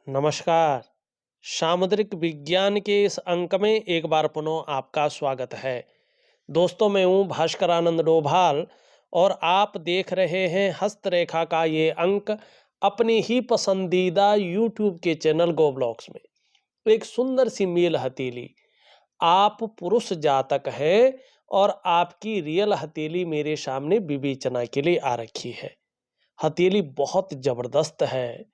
नमस्कार। सामुद्रिक विज्ञान के इस अंक में एक बार पुनः आपका स्वागत है। दोस्तों, मैं हूँ भास्कर आनंद डोभाल और आप देख रहे हैं हस्तरेखा का ये अंक अपनी ही पसंदीदा यूट्यूब के चैनल गो ब्लॉग्स में। एक सुंदर सी मेल हथेली, आप पुरुष जातक हैं और आपकी रियल हथेली मेरे सामने विवेचना के लिए आ रखी है। हथेली बहुत जबरदस्त है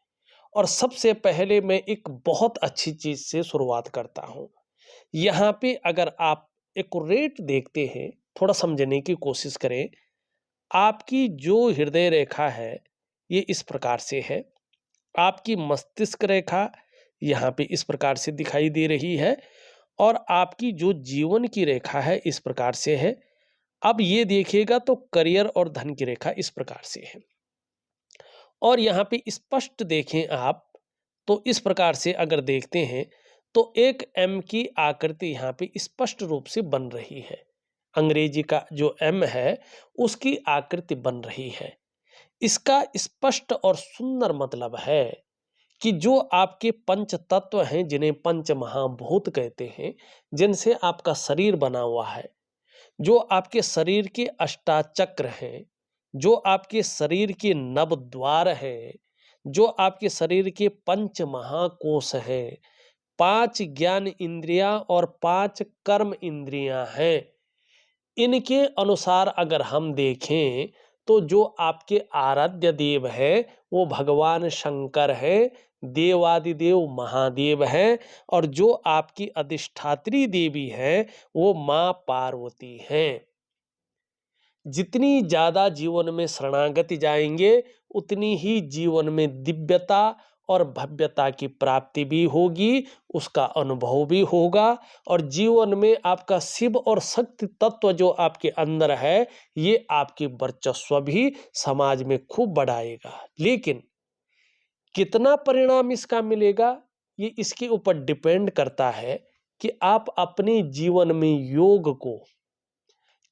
और सबसे पहले मैं एक बहुत अच्छी चीज से शुरुआत करता हूं। यहाँ पे अगर आप एक्यूरेट देखते हैं, थोड़ा समझने की कोशिश करें। आपकी जो हृदय रेखा है ये इस प्रकार से है। आपकी मस्तिष्क रेखा यहाँ पे इस प्रकार से दिखाई दे रही है और आपकी जो जीवन की रेखा है इस प्रकार से है। अब ये देखिएगा तो करियर और धन की रेखा इस प्रकार से है और यहाँ पे स्पष्ट देखें आप तो इस प्रकार से अगर देखते हैं तो एक एम की आकृति यहाँ पे स्पष्ट रूप से बन रही है। अंग्रेजी का जो एम है उसकी आकृति बन रही है। इसका स्पष्ट और सुंदर मतलब है कि जो आपके पंच तत्व हैं, जिन्हें पंच महाभूत कहते हैं, जिनसे आपका शरीर बना हुआ है, जो आपके शरीर के अष्टाचक्र हैं, जो आपके शरीर के नव द्वार हैं, जो आपके शरीर के पंच महाकोश हैं, पांच ज्ञान इंद्रियां और पांच कर्म इंद्रियां हैं। इनके अनुसार अगर हम देखें तो जो आपके आराध्य देव है वो भगवान शंकर है, देवादिदेव महादेव है और जो आपकी अधिष्ठात्री देवी है वो मां पार्वती है। जितनी ज्यादा जीवन में शरणागति जाएंगे उतनी ही जीवन में दिव्यता और भव्यता की प्राप्ति भी होगी, उसका अनुभव भी होगा और जीवन में आपका शिव और शक्ति तत्व जो आपके अंदर है ये आपकी वर्चस्व भी समाज में खूब बढ़ाएगा। लेकिन कितना परिणाम इसका मिलेगा ये इसके ऊपर डिपेंड करता है कि आप अपने जीवन में योग को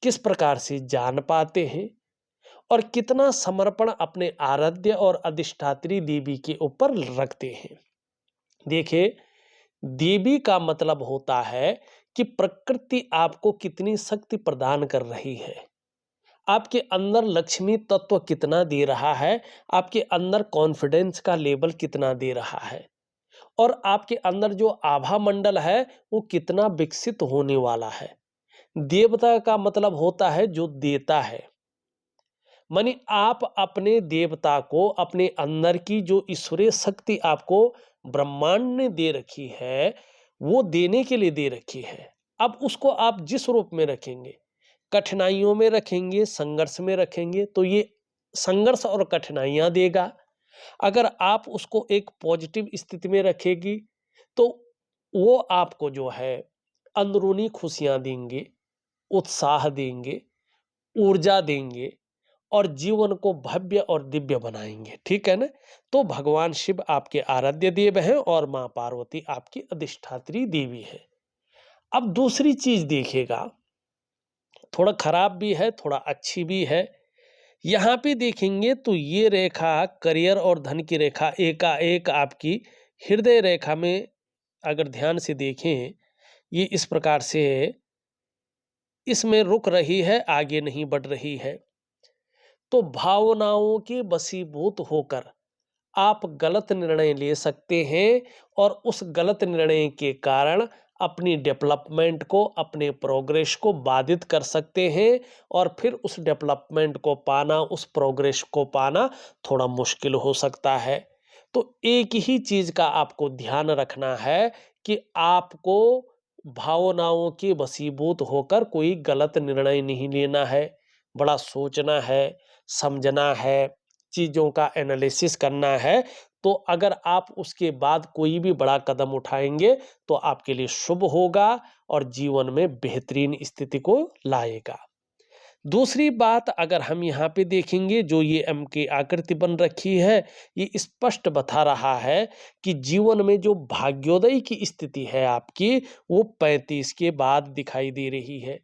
किस प्रकार से जान पाते हैं और कितना समर्पण अपने आराध्य और अधिष्ठात्री देवी के ऊपर रखते हैं। देखिए, देवी का मतलब होता है कि प्रकृति आपको कितनी शक्ति प्रदान कर रही है, आपके अंदर लक्ष्मी तत्व कितना दे रहा है, आपके अंदर कॉन्फिडेंस का लेवल कितना दे रहा है और आपके अंदर जो आभा मंडल है वो कितना विकसित होने वाला है। देवता का मतलब होता है जो देता है, मानी आप अपने देवता को अपने अंदर की जो ईश्वरीय शक्ति आपको ब्रह्मांड ने दे रखी है वो देने के लिए दे रखी है। अब उसको आप जिस रूप में रखेंगे, कठिनाइयों में रखेंगे, संघर्ष में रखेंगे तो ये संघर्ष और कठिनाइयां देगा। अगर आप उसको एक पॉजिटिव स्थिति में रखेगी तो वो आपको जो है अंदरूनी खुशियां देंगे, उत्साह देंगे, ऊर्जा देंगे और जीवन को भव्य और दिव्य बनाएंगे। ठीक है ना? तो भगवान शिव आपके आराध्य देव हैं और मां पार्वती आपकी अधिष्ठात्री देवी है। अब दूसरी चीज देखिएगा, थोड़ा खराब भी है थोड़ा अच्छी भी है। यहाँ पे देखेंगे तो ये रेखा करियर और धन की रेखा एकाएक आपकी हृदय रेखा में अगर ध्यान से देखें ये इस प्रकार से इसमें रुक रही है, आगे नहीं बढ़ रही है। तो भावनाओं के वशीभूत होकर आप गलत निर्णय ले सकते हैं और उस गलत निर्णय के कारण अपनी डेवलपमेंट को, अपने प्रोग्रेस को बाधित कर सकते हैं और फिर उस डेवलपमेंट को पाना, उस प्रोग्रेस को पाना थोड़ा मुश्किल हो सकता है। तो एक ही चीज का आपको ध्यान रखना है कि आपको भावनाओं के वशीभूत होकर कोई गलत निर्णय नहीं लेना है, बड़ा सोचना है, समझना है, चीज़ों का एनालिसिस करना है। तो अगर आप उसके बाद कोई भी बड़ा कदम उठाएंगे तो आपके लिए शुभ होगा और जीवन में बेहतरीन स्थिति को लाएगा। दूसरी बात अगर हम यहाँ पे देखेंगे, जो ये एम की आकृति बन रखी है ये स्पष्ट बता रहा है कि जीवन में जो भाग्योदय की स्थिति है आपकी वो 35 के बाद दिखाई दे रही है।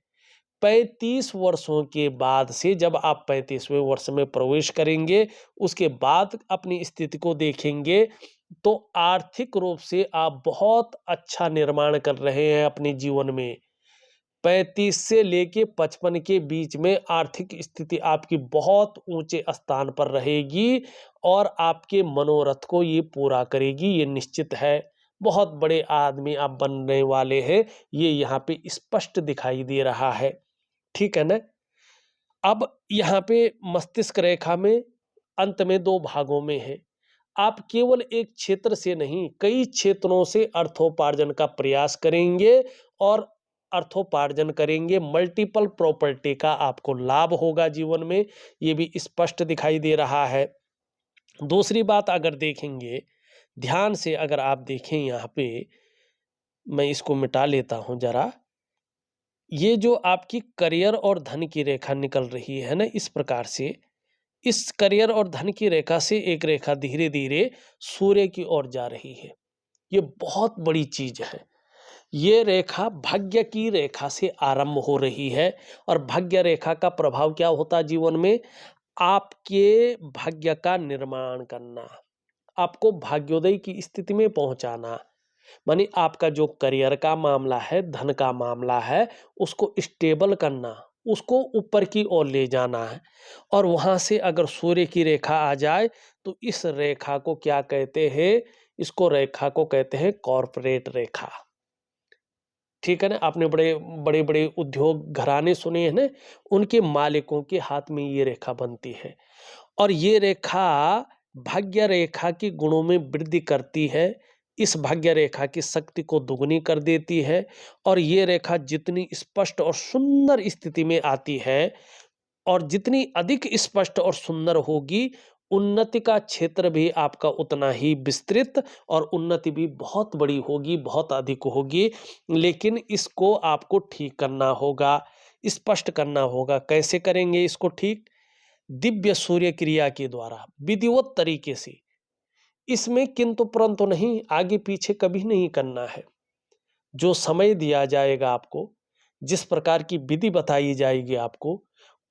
35 वर्षों के बाद से जब आप 35वें वर्ष में प्रवेश करेंगे उसके बाद अपनी स्थिति को देखेंगे तो आर्थिक रूप से आप बहुत अच्छा निर्माण कर रहे हैं अपने जीवन में। 35 से लेके 55 के बीच में आर्थिक स्थिति आपकी बहुत ऊंचे स्थान पर रहेगी और आपके मनोरथ को ये पूरा करेगी, ये निश्चित है। बहुत बड़े आदमी आप बनने वाले हैं, ये यहाँ पे स्पष्ट दिखाई दे रहा है। ठीक है ना? अब यहाँ पे मस्तिष्क रेखा में अंत में दो भागों में है। आप केवल एक क्षेत्र से नहीं, कई क्षेत्रों से अर्थोपार्जन का प्रयास करेंगे और अर्थोपार्जन करेंगे। मल्टीपल प्रॉपर्टी का आपको लाभ होगा जीवन में, ये भी स्पष्ट दिखाई दे रहा है। दूसरी बात अगर देखेंगे, ध्यान से अगर आप देखें यहाँ पे, मैं इसको मिटा लेता हूं जरा। ये जो आपकी करियर और धन की रेखा निकल रही है ना, इस प्रकार से इस करियर और धन की रेखा से एक रेखा धीरे धीरे सूर्य की ओर जा रही है। ये बहुत बड़ी चीज है। ये रेखा भाग्य की रेखा से आरंभ हो रही है और भाग्य रेखा का प्रभाव क्या होता है जीवन में? आपके भाग्य का निर्माण करना, आपको भाग्योदय की स्थिति में पहुंचाना। मानी आपका जो करियर का मामला है, धन का मामला है, उसको स्टेबल करना, उसको ऊपर की ओर ले जाना है। और वहां से अगर सूर्य की रेखा आ जाए तो इस रेखा को क्या कहते हैं? इसको रेखा को कहते हैं कॉर्पोरेट रेखा। ठीक है ना? आपने बड़े बड़े बड़े उद्योग घराने सुने हैं ना, उनके मालिकों के हाथ में ये रेखा बनती है। और ये रेखा भाग्य रेखा की गुणों में वृद्धि करती है। इस भाग्य रेखा की शक्ति को दुगनी कर देती है। और ये रेखा जितनी स्पष्ट और सुंदर स्थिति में आती है और जितनी अधिक स्पष्ट और सुंदर होगी, उन्नति का क्षेत्र भी आपका उतना ही विस्तृत और उन्नति भी बहुत बड़ी होगी, बहुत अधिक होगी। लेकिन इसको आपको ठीक करना होगा, स्पष्ट करना होगा। कैसे करेंगे इसको ठीक? दिव्य सूर्य क्रिया के द्वारा, विधिवत तरीके से। इसमें किंतु परंतु नहीं, आगे पीछे कभी नहीं करना है। जो समय दिया जाएगा आपको, जिस प्रकार की विधि बताई जाएगी आपको,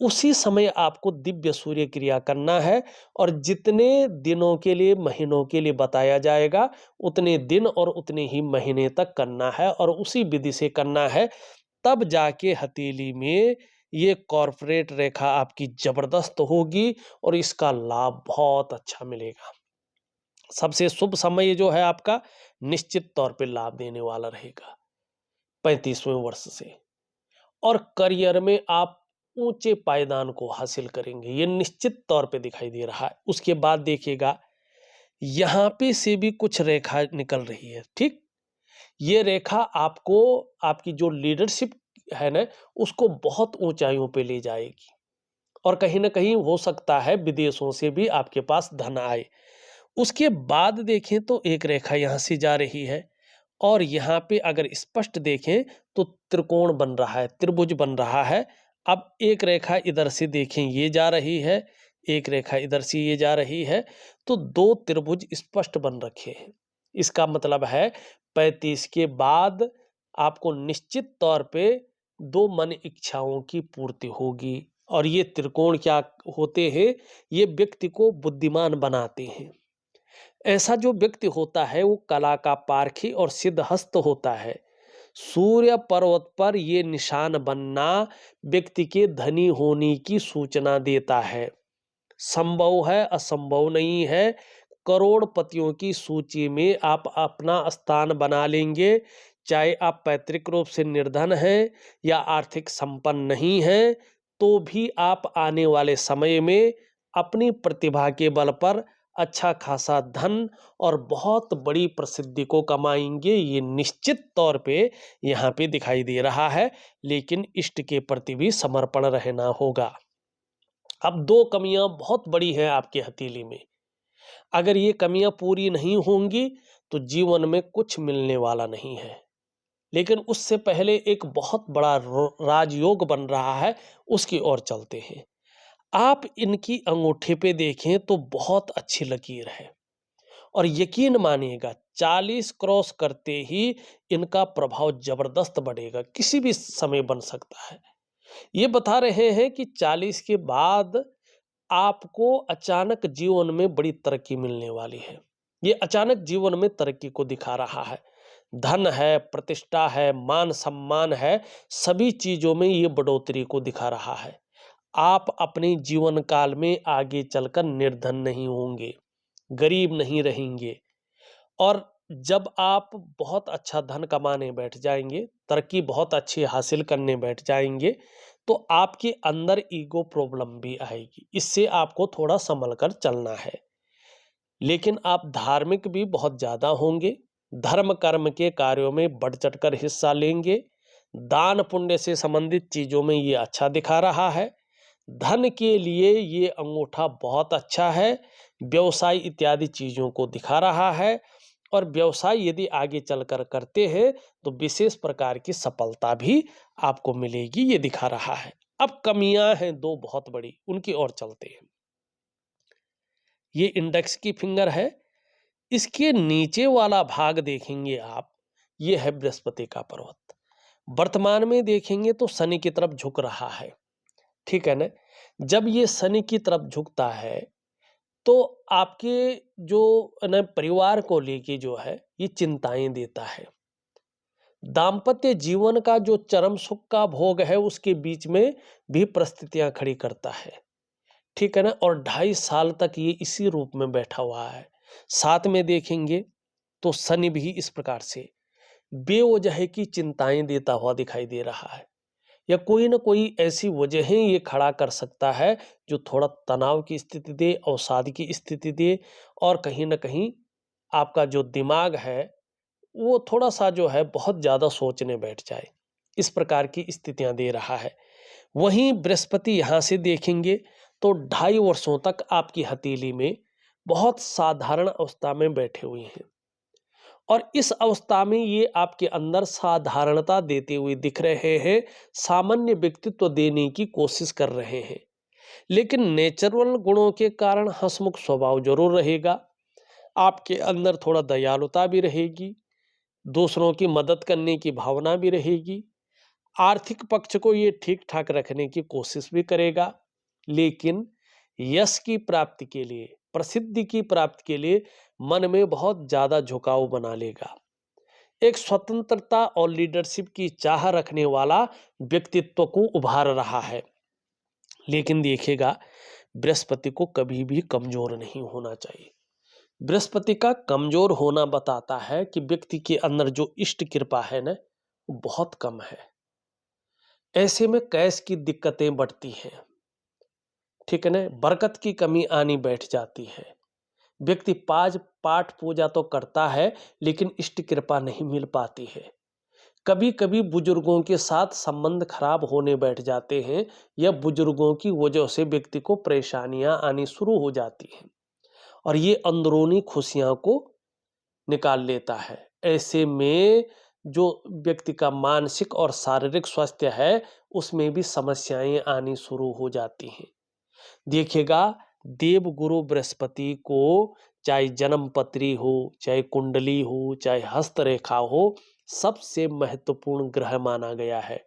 उसी समय आपको दिव्य सूर्य क्रिया करना है। और जितने दिनों के लिए, महीनों के लिए बताया जाएगा, उतने दिन और उतने ही महीने तक करना है और उसी विधि से करना है। तब जाके हथेली में ये कॉर्पोरेट रेखा आपकी जबरदस्त होगी और इसका लाभ बहुत अच्छा मिलेगा। सबसे शुभ समय जो है आपका, निश्चित तौर पे लाभ देने वाला रहेगा 35वें वर्ष से। और करियर में आप ऊंचे पायदान को हासिल करेंगे, ये निश्चित तौर पे दिखाई दे रहा है। उसके बाद देखिएगा, यहां पे से भी कुछ रेखा निकल रही है। ठीक, ये रेखा आपको, आपकी जो लीडरशिप है ना, उसको बहुत ऊंचाइयों पे ले जाएगी। और कहीं ना कहीं हो सकता है विदेशों से भी आपके पास धन आए। उसके बाद देखें तो एक रेखा यहां से जा रही है और यहाँ पे अगर स्पष्ट देखें तो त्रिकोण बन रहा है, त्रिभुज बन रहा है। अब एक रेखा इधर से देखें ये जा रही है, एक रेखा इधर से ये जा रही है, तो दो त्रिभुज स्पष्ट बन रखे हैं। इसका मतलब है 35 के बाद आपको निश्चित तौर पे दो मन इच्छाओं की पूर्ति होगी। और ये त्रिकोण क्या होते हैं? ये व्यक्ति को बुद्धिमान बनाते हैं। ऐसा जो व्यक्ति होता है वो कला का पारखी और सिद्धहस्त होता है। सूर्य पर्वत पर ये निशान बनना व्यक्ति के धनी होने की सूचना देता है। संभव है, असंभव नहीं है। करोड़पतियों की सूची में आप अपना स्थान बना लेंगे। चाहे आप पैतृक रूप से निर्धन हैं या आर्थिक संपन्न नहीं हैं, तो भी आप आने वाले समय में अपनी प्रतिभा के बल पर अच्छा खासा धन और बहुत बड़ी प्रसिद्धि को कमाएंगे। ये निश्चित तौर पे यहाँ पे दिखाई दे रहा है। लेकिन इष्ट के प्रति भी समर्पण रहना होगा। अब दो कमियां बहुत बड़ी हैं आपके हथेली में। अगर ये कमियां पूरी नहीं होंगी तो जीवन में कुछ मिलने वाला नहीं है। लेकिन उससे पहले एक बहुत बड़ा राजयोग बन रहा है, उसकी ओर चलते हैं। आप इनकी अंगूठे पे देखें तो बहुत अच्छी लकीर है और यकीन मानिएगा 40 क्रॉस करते ही इनका प्रभाव जबरदस्त बढ़ेगा, किसी भी समय बन सकता है। ये बता रहे हैं कि 40 के बाद आपको अचानक जीवन में बड़ी तरक्की मिलने वाली है। ये अचानक जीवन में तरक्की को दिखा रहा है। धन है, प्रतिष्ठा है, मान सम्मान है, सभी चीजों में ये बढ़ोतरी को दिखा रहा है। आप अपने जीवन काल में आगे चलकर निर्धन नहीं होंगे, गरीब नहीं रहेंगे। और जब आप बहुत अच्छा धन कमाने बैठ जाएंगे, तरक्की बहुत अच्छी हासिल करने बैठ जाएंगे, तो आपके अंदर ईगो प्रॉब्लम भी आएगी। इससे आपको थोड़ा संभल कर चलना है। लेकिन आप धार्मिक भी बहुत ज्यादा होंगे, धर्म कर्म के कार्यों में बढ़ चढ़कर हिस्सा लेंगे, दान पुण्य से संबंधित चीजों में ये अच्छा दिखा रहा है। धन के लिए ये अंगूठा बहुत अच्छा है, व्यवसाय इत्यादि चीजों को दिखा रहा है। और व्यवसाय यदि आगे चलकर करते हैं तो विशेष प्रकार की सफलता भी आपको मिलेगी, ये दिखा रहा है। अब कमियां हैं दो बहुत बड़ी, उनकी ओर चलते हैं। ये इंडेक्स की फिंगर है, इसके नीचे वाला भाग देखेंगे आप, ये है बृहस्पति का पर्वत। वर्तमान में देखेंगे तो शनि की तरफ झुक रहा है, ठीक है ना। जब ये शनि की तरफ झुकता है तो आपके जो न परिवार को लेके जो है ये चिंताएं देता है। दाम्पत्य जीवन का जो चरम सुख का भोग है उसके बीच में भी परिस्थितियां खड़ी करता है, ठीक है ना। और 2.5 साल तक ये इसी रूप में बैठा हुआ है। साथ में देखेंगे तो शनि भी इस प्रकार से बेवजह की चिंताएं देता हुआ दिखाई दे रहा है, या कोई ना कोई ऐसी वजहें ये खड़ा कर सकता है जो थोड़ा तनाव की स्थिति दे, अवसाद की स्थिति दे, और कहीं ना कहीं आपका जो दिमाग है वो थोड़ा सा जो है बहुत ज्यादा सोचने बैठ जाए, इस प्रकार की स्थितियां दे रहा है। वहीं बृहस्पति यहां से देखेंगे तो 2.5 वर्षों तक आपकी हथेली में बहुत साधारण अवस्था में बैठे हुए हैं, और इस अवस्था में ये आपके अंदर साधारणता देते हुए दिख रहे हैं, सामान्य व्यक्तित्व देने की कोशिश कर रहे हैं। लेकिन नेचुरल गुणों के कारण हंसमुख स्वभाव जरूर रहेगा। आपके अंदर थोड़ा दयालुता भी रहेगी, दूसरों की मदद करने की भावना भी रहेगी, आर्थिक पक्ष को ये ठीक ठाक रखने की कोशिश भी करेगा। लेकिन यश की प्राप्ति के लिए, प्रसिद्धि की प्राप्ति के लिए मन में बहुत ज्यादा झुकाव बना लेगा। एक स्वतंत्रता और लीडरशिप की चाह रखने वाला व्यक्तित्व को उभार रहा है। लेकिन देखिएगा, बृहस्पति को कभी भी कमजोर नहीं होना चाहिए। बृहस्पति का कमजोर होना बताता है कि व्यक्ति के अंदर जो इष्ट कृपा है ना, वो बहुत कम है। ऐसे में कैश की दिक्कतें बढ़ती हैं, ठीक है ना, बरकत की कमी आनी बैठ जाती है। व्यक्ति पाठ पूजा तो करता है लेकिन इष्ट कृपा नहीं मिल पाती है। कभी कभी बुजुर्गों के साथ संबंध खराब होने बैठ जाते हैं, या बुजुर्गों की वजह से व्यक्ति को परेशानियां आनी शुरू हो जाती हैं, और ये अंदरूनी खुशियां को निकाल लेता है। ऐसे में जो व्यक्ति का मानसिक और शारीरिक स्वास्थ्य है उसमें भी समस्याएं आनी शुरू हो जाती हैं। देखिएगा, देवगुरु बृहस्पति को चाहे जन्म पत्री हो, चाहे कुंडली हो, चाहे हस्तरेखा हो, सबसे महत्वपूर्ण ग्रह माना गया है,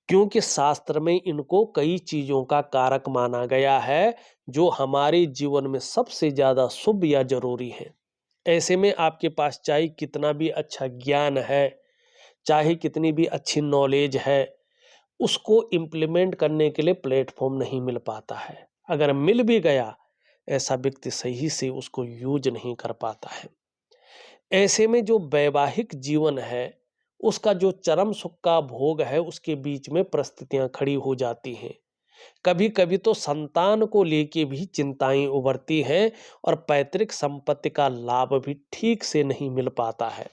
क्योंकि शास्त्र में इनको कई चीजों का कारक माना गया है जो हमारे जीवन में सबसे ज्यादा शुभ या जरूरी है। ऐसे में आपके पास चाहे कितना भी अच्छा ज्ञान है, चाहे कितनी भी अच्छी नॉलेज है, उसको इम्प्लीमेंट करने के लिए प्लेटफॉर्म नहीं मिल पाता है। अगर मिल भी गया, ऐसा व्यक्ति सही से उसको यूज नहीं कर पाता है। ऐसे में जो वैवाहिक जीवन है उसका जो चरम सुख का भोग है उसके बीच में परिस्थितियां खड़ी हो जाती हैं। कभी कभी तो संतान को लेके भी चिंताएं उभरती हैं, और पैतृक संपत्ति का लाभ भी ठीक से नहीं मिल पाता है।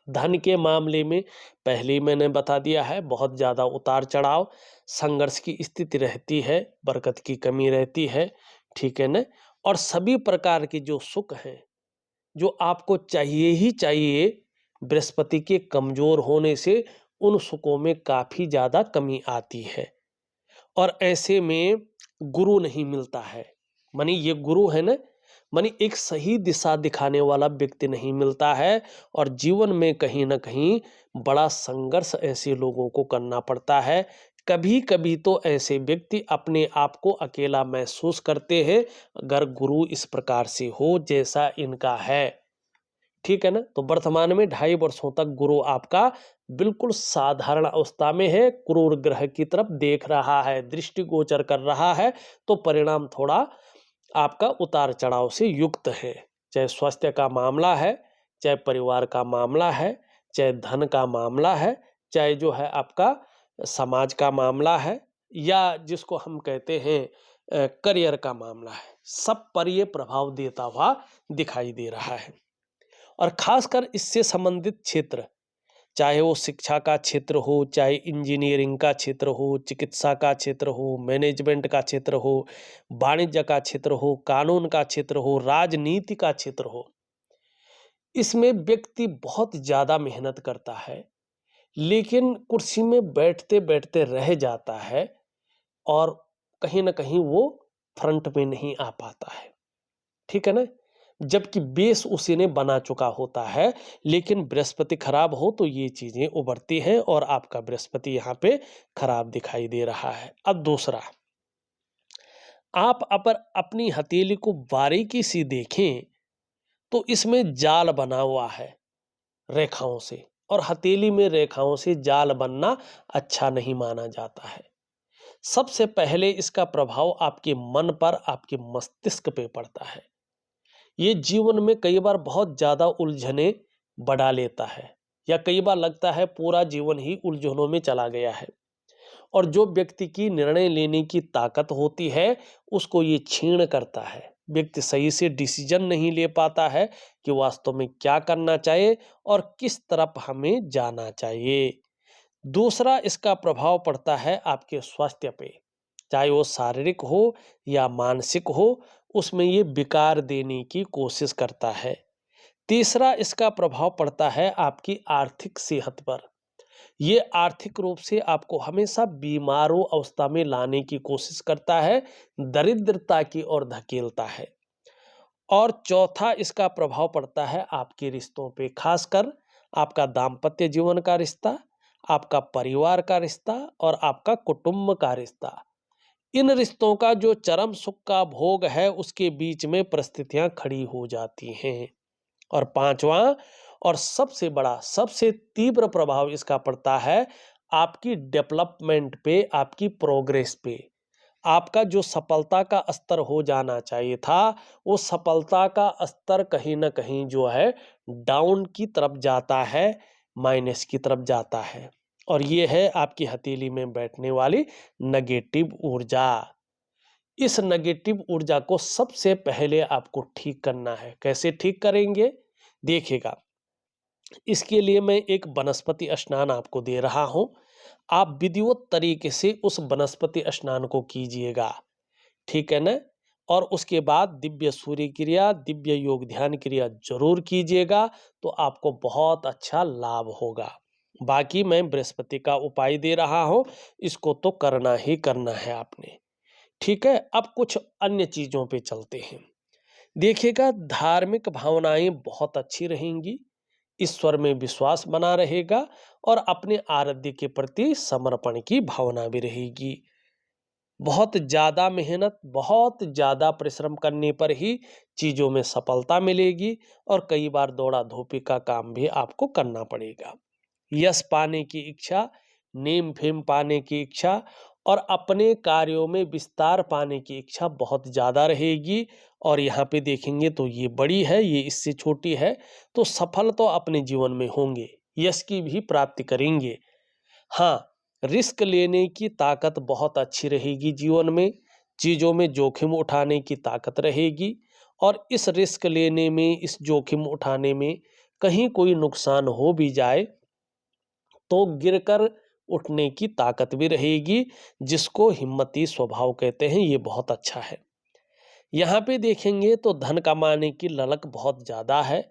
धन के मामले में पहले ही मैंने बता दिया है, बहुत ज्यादा उतार चढ़ाव, संघर्ष की स्थिति रहती है, बरकत की कमी रहती है, ठीक है ना। और सभी प्रकार के जो सुख हैं जो आपको चाहिए ही चाहिए, बृहस्पति के कमजोर होने से उन सुखों में काफी ज्यादा कमी आती है। और ऐसे में गुरु नहीं मिलता है, मानी ये गुरु है ना, मानी एक सही दिशा दिखाने वाला व्यक्ति नहीं मिलता है, और जीवन में कहीं ना कहीं बड़ा संघर्ष ऐसे लोगों को करना पड़ता है, कभी कभी तो ऐसे व्यक्ति अपने आप को अकेला महसूस करते हैं अगर गुरु इस प्रकार से हो जैसा इनका है। ठीक है ना। तो वर्तमान में 2.5 वर्षों तक गुरु आपका बिल्कुल साधारण अवस्था में है, क्रूर ग्रह की तरफ देख रहा है, दृष्टिगोचर कर रहा है, तो परिणाम थोड़ा आपका उतार चढ़ाव से युक्त है। चाहे स्वास्थ्य का मामला है, चाहे परिवार का मामला है, चाहे धन का मामला है, चाहे जो है आपका समाज का मामला है, या जिसको हम कहते हैं करियर का मामला है, सब पर ये प्रभाव देता हुआ दिखाई दे रहा है। और खासकर इससे संबंधित क्षेत्र, चाहे वो शिक्षा का क्षेत्र हो, चाहे इंजीनियरिंग का क्षेत्र हो, चिकित्सा का क्षेत्र हो, मैनेजमेंट का क्षेत्र हो, वाणिज्य का क्षेत्र हो, कानून का क्षेत्र हो, राजनीति का क्षेत्र हो, इसमें व्यक्ति बहुत ज्यादा मेहनत करता है लेकिन कुर्सी में बैठते बैठते रह जाता है और कहीं ना कहीं वो फ्रंट में नहीं आ पाता है। ठीक है ना। जबकि बेस उसी ने बना चुका होता है, लेकिन बृहस्पति खराब हो तो ये चीजें उभरती हैं और आपका बृहस्पति यहाँ पे खराब दिखाई दे रहा है। अब दूसरा, आप अगर अपनी हथेली को बारीकी से देखें तो इसमें जाल बना हुआ है रेखाओं से, और हथेली में रेखाओं से जाल बनना अच्छा नहीं माना जाता है। सबसे पहले इसका प्रभाव आपके मन पर, आपके मस्तिष्क पे पड़ता है। ये जीवन में कई बार बहुत ज्यादा उलझने बढ़ा लेता है, या कई बार लगता है पूरा जीवन ही उलझनों में चला गया है। और जो व्यक्ति की निर्णय लेने की ताकत होती है उसको ये छीण करता है। व्यक्ति सही से डिसीजन नहीं ले पाता है कि वास्तव में क्या करना चाहिए और किस तरफ हमें जाना चाहिए। दूसरा, इसका प्रभाव पड़ता है आपके स्वास्थ्य पे, चाहे वो शारीरिक हो या मानसिक हो, उसमें ये विकार देने की कोशिश करता है। तीसरा, इसका प्रभाव पड़ता है आपकी आर्थिक सेहत पर। ये आर्थिक रूप से आपको हमेशा बीमारू अवस्था में लाने की कोशिश करता है, दरिद्रता की ओर धकेलता है। और चौथा, इसका प्रभाव पड़ता है आपके रिश्तों पे, खासकर आपका दाम्पत्य जीवन का रिश्ता, आपका परिवार का रिश्ता और आपका कुटुंब का रिश्ता। इन रिश्तों का जो चरम सुख का भोग है उसके बीच में परिस्थितियां खड़ी हो जाती हैं। और पांचवा और सबसे बड़ा, सबसे तीव्र प्रभाव इसका पड़ता है आपकी डेवलपमेंट पे, आपकी प्रोग्रेस पे। आपका जो सफलता का स्तर हो जाना चाहिए था, वो सफलता का स्तर कहीं ना कहीं जो है डाउन की तरफ जाता है, माइनस की तरफ जाता है। और ये है आपकी हथेली में बैठने वाली नेगेटिव ऊर्जा। इस नेगेटिव ऊर्जा को सबसे पहले आपको ठीक करना है। कैसे ठीक करेंगे, देखिएगा। इसके लिए मैं एक वनस्पति स्नान आपको दे रहा हूं। आप विधिवत तरीके से उस वनस्पति स्नान को कीजिएगा। ठीक है ना। और उसके बाद दिव्य सूर्य क्रिया, दिव्य योग ध्यान क्रिया जरूर कीजिएगा, तो आपको बहुत अच्छा लाभ होगा। बाकी मैं बृहस्पति का उपाय दे रहा हूं, इसको तो करना ही करना है आपने। ठीक है। अब कुछ अन्य चीजों पे चलते हैं। देखिएगा, धार्मिक भावनाएं बहुत अच्छी रहेंगी, ईश्वर में विश्वास बना रहेगा और अपने आराध्य के प्रति समर्पण की भावना भी रहेगी। बहुत ज्यादा मेहनत, बहुत ज्यादा परिश्रम करने पर ही चीजों में सफलता मिलेगी और कई बार दौड़ा धोपी का काम भी आपको करना पड़ेगा। यश पाने की इच्छा, नेम फेम पाने की इच्छा और अपने कार्यों में विस्तार पाने की इच्छा बहुत ज्यादा रहेगी। और यहाँ पे देखेंगे तो ये बड़ी है, ये इससे छोटी है, तो सफल तो अपने जीवन में होंगे, यश की भी प्राप्ति करेंगे। हाँ, रिस्क लेने की ताकत बहुत अच्छी रहेगी जीवन में, चीजों में जोखिम उठाने की ताकत रहेगी। और इस रिस्क लेने में, इस जोखिम उठाने में कहीं कोई नुकसान हो भी जाए तो गिरकर उठने की ताकत भी रहेगी, जिसको हिम्मती स्वभाव कहते हैं। ये बहुत अच्छा है। यहाँ पे देखेंगे तो धन कमाने की ललक बहुत ज्यादा है,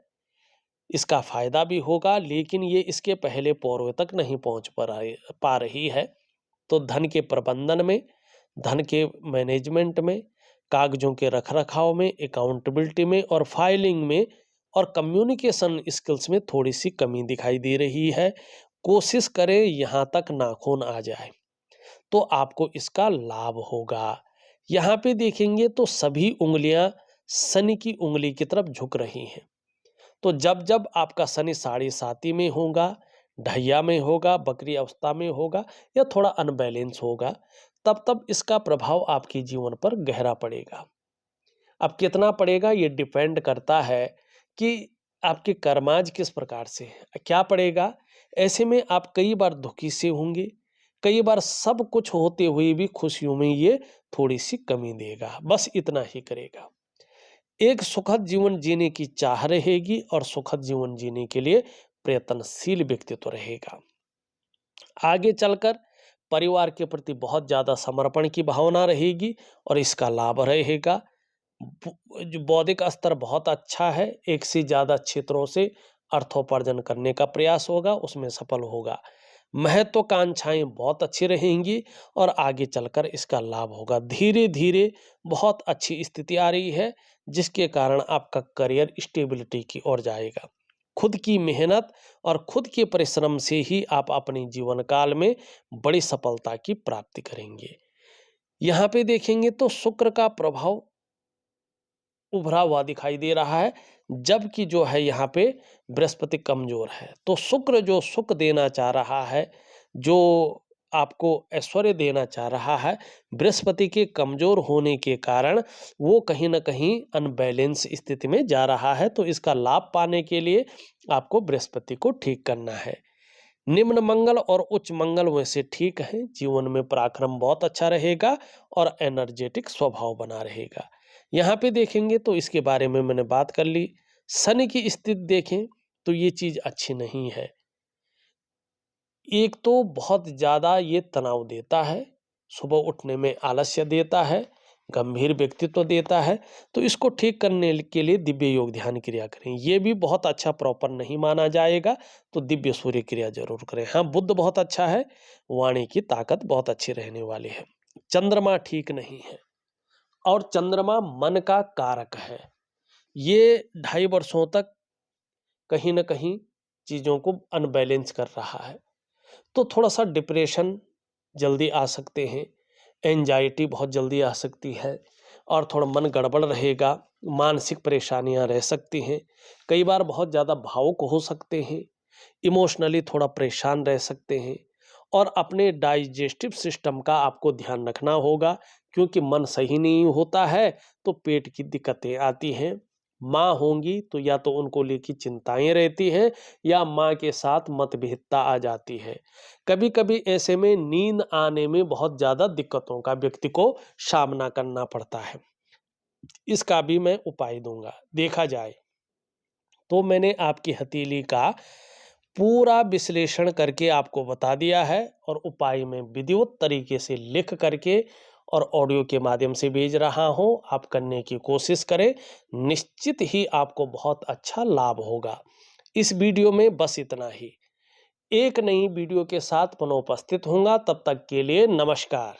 इसका फायदा भी होगा, लेकिन ये इसके पहले पौरों तक नहीं पहुंच पा रही है। तो धन के प्रबंधन में, धन के मैनेजमेंट में, कागजों के रखरखाव में, अकाउंटेबिलिटी में और फाइलिंग में और कम्युनिकेशन स्किल्स में थोड़ी सी कमी दिखाई दे रही है। कोशिश करें यहाँ तक नाखून आ जाए। तो आपको इसका लाभ होगा। यहाँ पे देखेंगे तो सभी उंगलियां शनि की उंगली की तरफ झुक रही हैं। तो जब जब आपका शनि साढ़े साती में होगा, ढैया में होगा, बकरी अवस्था में होगा या थोड़ा अनबैलेंस होगा, तब तब इसका प्रभाव आपके जीवन पर गहरा पड़ेगा। अब कितना पड़ेगा ये डिपेंड करता है कि आपके कर्माज किस प्रकार से है। क्या पड़ेगा? ऐसे में आप कई बार दुखी से होंगे, कई बार सब कुछ होते हुए भी खुशियों में ये थोड़ी सी कमी देगा, बस इतना ही करेगा। एक सुखद जीवन जीने की चाह रहेगी और सुखद जीवन जीने के लिए प्रयत्नशील व्यक्तित्व रहेगा। आगे चलकर परिवार के प्रति बहुत ज्यादा समर्पण की भावना रहेगी और इसका लाभ रहेगा। जो बौद्धिक स्तर बहुत अच्छा है, एक से ज्यादा क्षेत्रों से अर्थोपार्जन करने का प्रयास होगा, उसमें सफल होगा। महत्वाकांक्षाएं बहुत अच्छी रहेंगी और आगे चलकर इसका लाभ होगा। धीरे धीरे बहुत अच्छी स्थिति आ रही है, जिसके कारण आपका करियर स्टेबिलिटी की ओर जाएगा। खुद की मेहनत और खुद के परिश्रम से ही आप अपने जीवन काल में बड़ी सफलता की प्राप्ति करेंगे। यहाँ पे देखेंगे तो शुक्र का प्रभाव उभरा हुआ दिखाई दे रहा है, जबकि जो है यहाँ पे बृहस्पति कमजोर है। तो शुक्र जो सुख देना चाह रहा है, जो आपको ऐश्वर्य देना चाह रहा है, बृहस्पति के कमजोर होने के कारण वो कहीं ना कहीं अनबैलेंस स्थिति में जा रहा है। तो इसका लाभ पाने के लिए आपको बृहस्पति को ठीक करना है। निम्न मंगल और उच्च मंगल वैसे ठीक है, जीवन में पराक्रम बहुत अच्छा रहेगा और एनर्जेटिक स्वभाव बना रहेगा। यहाँ पे देखेंगे तो इसके बारे में मैंने बात कर ली। शनि की स्थिति देखें तो ये चीज अच्छी नहीं है। एक तो बहुत ज्यादा ये तनाव देता है, सुबह उठने में आलस्य देता है, गंभीर व्यक्तित्व देता है। तो इसको ठीक करने के लिए दिव्य योग ध्यान क्रिया करें। ये भी बहुत अच्छा प्रॉपर नहीं माना जाएगा, तो दिव्य सूर्य क्रिया जरूर करें। हाँ, बुध बहुत अच्छा है, वाणी की ताकत बहुत अच्छी रहने वाली है। चंद्रमा ठीक नहीं है और चंद्रमा मन का कारक है। ये 2.5 वर्षों तक कहीं ना कहीं चीजों को अनबैलेंस कर रहा है। तो थोड़ा सा डिप्रेशन जल्दी आ सकते हैं, एंजाइटी बहुत जल्दी आ सकती है और थोड़ा मन गड़बड़ रहेगा, मानसिक परेशानियां रह सकती हैं। कई बार बहुत ज़्यादा भावुक हो सकते हैं, इमोशनली थोड़ा परेशान रह सकते हैं और अपने डाइजेस्टिव सिस्टम का आपको ध्यान रखना होगा, क्योंकि मन सही नहीं होता है तो पेट की दिक्कतें आती हैं। माँ होंगी तो या तो उनको लेकर चिंताएं रहती हैं या माँ के साथ मतभेदता आ जाती है। कभी कभी ऐसे में नींद आने में बहुत ज़्यादा दिक्कतों का व्यक्ति को सामना करना पड़ता है। इसका भी मैं उपाय दूंगा। देखा जाए तो मैंने आपकी हथेली का पूरा विश्लेषण करके आपको बता दिया है और उपाय में विधिवत तरीके से लिख करके और ऑडियो के माध्यम से भेज रहा हूं। आप करने की कोशिश करें, निश्चित ही आपको बहुत अच्छा लाभ होगा। इस वीडियो में बस इतना ही। एक नई वीडियो के साथ पुनः उपस्थित होऊंगा, तब तक के लिए नमस्कार।